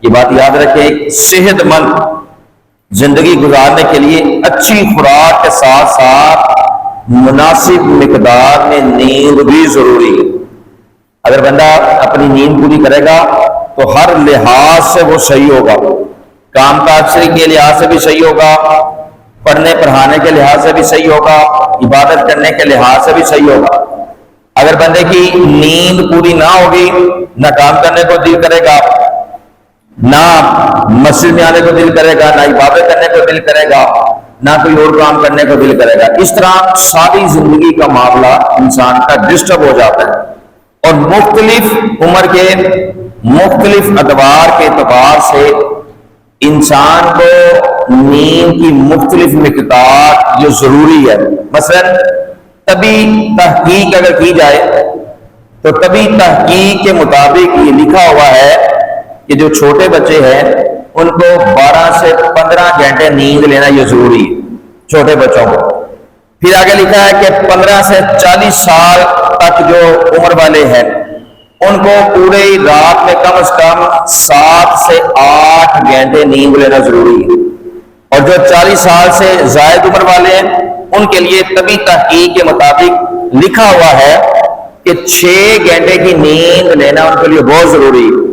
یہ بات یاد رکھیں، صحت مند زندگی گزارنے کے لیے اچھی خوراک کے ساتھ ساتھ مناسب مقدار میں نیند بھی ضروری ہے۔ اگر بندہ اپنی نیند پوری کرے گا تو ہر لحاظ سے وہ صحیح ہوگا، کام کاج کے لحاظ سے بھی صحیح ہوگا، پڑھنے پڑھانے کے لحاظ سے بھی صحیح ہوگا، عبادت کرنے کے لحاظ سے بھی صحیح ہوگا۔ اگر بندے کی نیند پوری نہ ہوگی، نہ کام کرنے کو دل کرے گا، نہ مسجد میں آنے کو دل کرے گا، نہ عبادت کرنے کو دل کرے گا، نہ کوئی اور کام کرنے کو دل کرے گا۔ اس طرح ساری زندگی کا معاملہ انسان کا ڈسٹرب ہو جاتا ہے، اور مختلف عمر کے مختلف ادوار کے اعتبار سے انسان کو نیند کی مختلف مقدار جو ضروری ہے۔ مثلا طبی تحقیق اگر کی جائے تو طبی تحقیق کے مطابق یہ لکھا ہوا ہے کہ جو چھوٹے بچے ہیں ان کو 12 سے 15 گھنٹے نیند لینا یہ ضروری ہے، چھوٹے بچوں کو۔ پھر آگے لکھا ہے کہ 15 سے 40 سال تک جو عمر والے ہیں ان کو پورے رات میں کم از کم 7 سے 8 گھنٹے نیند لینا ضروری ہے، اور جو 40 سال سے زائد عمر والے ہیں ان کے لیے طبی تحقیق کے مطابق لکھا ہوا ہے کہ 6 گھنٹے کی نیند لینا ان کے لیے بہت ضروری ہے۔